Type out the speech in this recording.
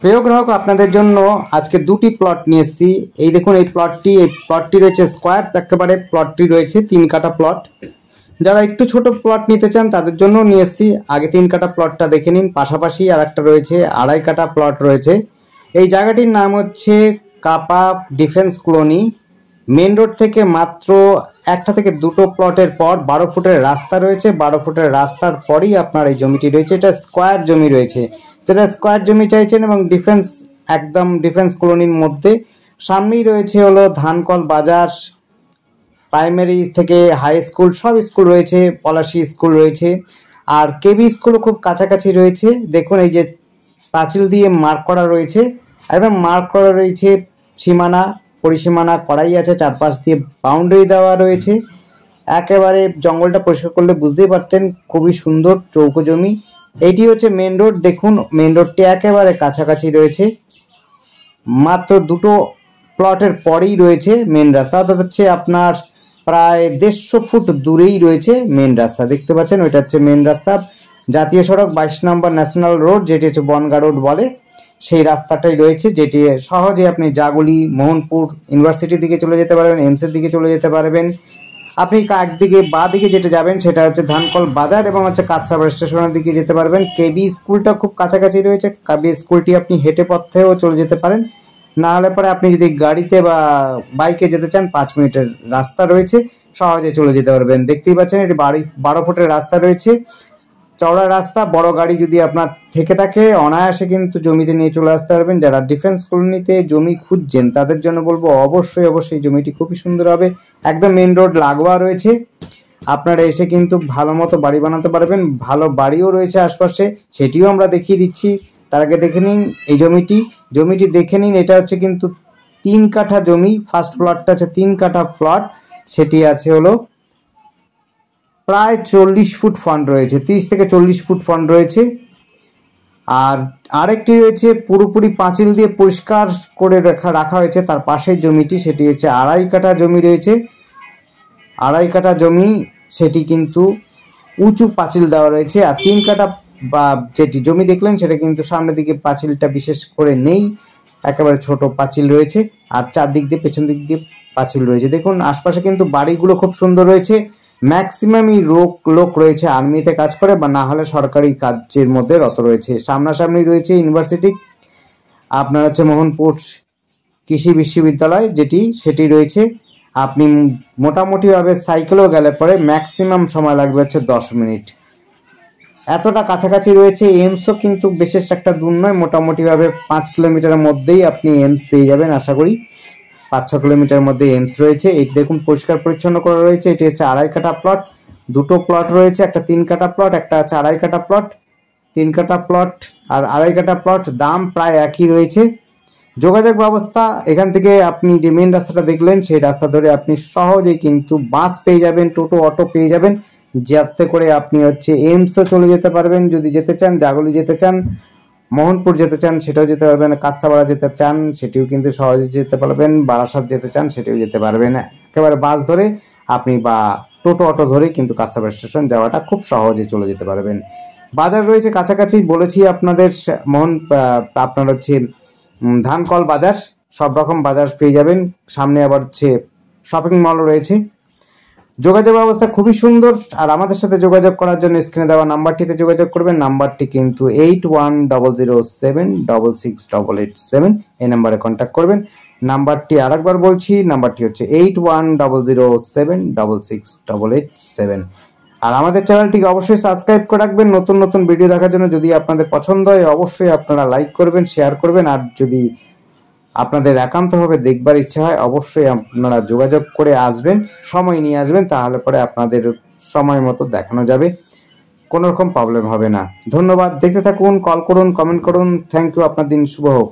প্রিয় গ্রাহক, আপনাদের জন্য আজকে দুটি প্লট নিয়ে এসেছি। এই দেখুন, এই প্লটটি রয়েছে স্কোয়ার, একেবারে প্লটটি রয়েছে 3 কাঠা প্লট। যারা একটু ছোট প্লট নিতে চান তাদের জন্য নিয়ে এসেছি। আগে 3 কাঠা প্লটটা দেখে নিন। পাশাপাশি আর একটা রয়েছে 2.5 কাঠা প্লট রয়েছে। এই জায়গাটির নাম হচ্ছে কাপা ডিফেন্স কলোনি। মেন রোড থেকে মাত্র একটা থেকে দুটো প্লটের পর 12 ফুটের রাস্তা রয়েছে। 12 ফুটের রাস্তার পরেই আপনার এই জমিটি রয়েছে। এটা স্কোয়ার জমি রয়েছে, যেটা স্কোয়ার জমি চাইছেন, এবং একদম ডিফেন্স কলোনির মধ্যে। সামনেই রয়েছে হলো ধানকল বাজার, প্রাইমারি থেকে হাই স্কুল সব স্কুল রয়েছে, পলাশী স্কুল রয়েছে, আর কেবি স্কুলও খুব কাছাকাছি রয়েছে। দেখুন, এই যে পাঁচিল দিয়ে মার্ক করা রয়েছে, একদম মার্ক করা রয়েছে, সীমানা পরিসীমানা করাই আছে, চারপাশ দিয়ে বাউন্ডারি দেওয়া রয়েছে। একেবারে জঙ্গলটা পরিষ্কার করলে বুঝতেই পারতেন, খুবই সুন্দর চৌকো জমি। এইটি হচ্ছে মেন রোড। দেখুন, মেন রোডটি একেবারে কাছাকাছি রয়েছে, মাত্র দুটো প্লটের পরেই রয়েছে মেন রাস্তা। অর্থাৎ হচ্ছে আপনার প্রায় 150 ফুট দূরেই রয়েছে মেন রাস্তা। দেখতে পাচ্ছেন, ওইটা হচ্ছে মেন রাস্তা, জাতীয় সড়ক 22 নম্বর ন্যাশনাল রোড, যেটি হচ্ছে বনগা রোড বলে, সেই রাস্তাটাই রয়েছে। যেটি সহজে আপনি জাগুলি, মোহনপুর ইউনিভার্সিটির দিকে চলে যেতে পারবেন, এমসের দিকে চলে যেতে পারবেন। আপনি একদিকে বা দিকে যেটা যাবেন সেটা হচ্ছে ধানকল বাজার, এবং হচ্ছে কাঁচসাগর স্টেশনের দিকে যেতে পারবেন। কেবি স্কুলটা খুব কাছাকাছি রয়েছে। কেবি স্কুলটি আপনি হেঁটে পথেও চলে যেতে পারেন, না হলে পরে আপনি যদি গাড়িতে বা বাইকে যেতে চান 5 মিনিটের রাস্তা রয়েছে, সহজে চলে যেতে পারবেন। দেখতেই পাচ্ছেন, এটি 12 ফুটের রাস্তা রয়েছে, চওড়া রাস্তা। বড় গাড়ি যদি আপনার থেকে থাকে অনায়াসে কিন্তু জমিতে নিয়ে চলে আসতে পারবেন। যারা ডিফেন্স কলোনিতে জমি খুঁজছেন তাদের জন্য বলবো অবশ্যই জমিটি খুবই সুন্দর হবে। একদম মেন রোড লাগোয়া রয়েছে, আপনারা এসে কিন্তু ভালো মতো বাড়ি বানাতে পারবেন। ভালো বাড়িও রয়েছে আশপাশে, সেটিও আমরা দেখিয়ে দিচ্ছি। তার আগে দেখে নিন এই জমিটি দেখে নিন। এটা হচ্ছে কিন্তু 3 কাঠা জমি। ফার্স্ট প্লটটা হচ্ছে 3 কাঠা প্লট, সেটি আছে হলো প্রায় 40 ফুট ফ্রন্ট রয়েছে, 30 থেকে 40 ফুট ফ্রন্ট রয়েছে। আর আরেকটি রয়েছে পুরোপুরি পাঁচিল দিয়ে পরিষ্কার করে রাখা হয়েছে তার পাশের জমিটি, সেটি হচ্ছে 2.5 কাঠা জমি রয়েছে। 2.5 কাঠা জমি, সেটি কিন্তু উঁচু পাঁচিল দেওয়া রয়েছে। আর 3 কাঠা বা যেটি জমি দেখলেন সেটা কিন্তু সামনের দিকে পাঁচিলটা বিশেষ করে নেই, একেবারে ছোট পাঁচিল রয়েছে। আর চারদিক দিয়ে, পেছন দিক দিয়ে পাঁচিল রয়েছে। দেখুন, আশপাশে কিন্তু বাড়িগুলো খুব সুন্দর রয়েছে। ম্যাক্সিমামই লোক রয়েছে আর্মিতে কাজ করে, বা না হলে সরকারি কাজের মধ্যে রত রয়েছে। সামনাসামনি রয়েছে ইউনিভার্সিটি, আপনার হচ্ছে মোহনপুর কৃষি বিশ্ববিদ্যালয় সেটি রয়েছে। আপনি মোটামুটিভাবে সাইকেলেও গেলে পরে ম্যাক্সিমাম সময় লাগবে হচ্ছে 10 মিনিট, এতটা কাছাকাছি রয়েছে। এমসও কিন্তু বিশেষ একটা দূর নয়, মোটামুটিভাবে 5 কিলোমিটারের মধ্যেই আপনি এমস পেয়ে যাবেন। আশা করি 5-6 কিলোমিটার মধ্যে এমস রয়েছে। এটি দেখুন, পরিষ্কার পরিচ্ছন্ন করা রয়েছে। এটি হচ্ছে 2.5 কাঠা প্লট। দুটো প্লট রয়েছে, একটা 3 কাঠা প্লট, একটা হচ্ছে 2.5 কাঠা প্লট। 3 কাঠা প্লট আর 2.5 কাঠা প্লট দাম প্রায় একই রয়েছে। যোগাযোগ ব্যবস্থা, এখান থেকে আপনি যে মেন রাস্তাটা দেখলেন সেই রাস্তা ধরে আপনি সহজেই কিন্তু বাস পেয়ে যাবেন, টোটো, অটো পেয়ে যাবেন, যাতে করে আপনি হচ্ছে এমসও চলে যেতে পারবেন। যদি যেতে চান, জাগুলি যেতে চান, মোহনপুর যেতে চান সেটাও যেতে পারবেন, কাঁচসাগর যেতে চান সেটিও কিন্তু সহজে যেতে পারবেন, বারাসাত যেতে চান সেটিও যেতে পারবেন। একেবারে বাস ধরে আপনি বা টোটো, অটো ধরে কিন্তু কাঁচসাগর স্টেশন যাওয়াটা খুব সহজে চলে যেতে পারবেন। বাজার রয়েছে কাছাকাছি, বলেছি আপনাদের। আপনার হচ্ছে ধানকল বাজার, সব রকম বাজার পেয়ে যাবেন। সামনে আবার হচ্ছে শপিং মল রয়েছে। যোগাযোগ ব্যবস্থা খুবই সুন্দর। আর আমাদের সাথে যোগাযোগ করার জন্য স্ক্রিনে দেওয়া নাম্বারটিতে যোগাযোগ করবেন। নাম্বারটি কিন্তু 8100768887, এই নাম্বারে কন্ট্যাক্ট করবেন। নাম্বারটি আরেকবার বলছি, নাম্বারটি হচ্ছে 8100768887। আর আমাদের চ্যানেলটিকে অবশ্যই সাবস্ক্রাইব করে রাখবেন নতুন নতুন ভিডিও দেখার জন্য। যদি আপনাদের পছন্দ হয় অবশ্যই আপনারা লাইক করবেন, শেয়ার করবেন। আর যদি আপনাদের একান্তভাবে দেখবার ইচ্ছা হয় অবশ্যই আপনারা যোগাযোগ করে আসবেন, সময় নিয়ে আসবেন, তাহলে পরে আপনাদের সময় মতো দেখানো যাবে, কোনো রকম প্রবলেম হবে না। ধন্যবাদ, দেখতে থাকুন, কল করুন, কমেন্ট করুন। থ্যাংক ইউ, আপনার দিন শুভ হোক।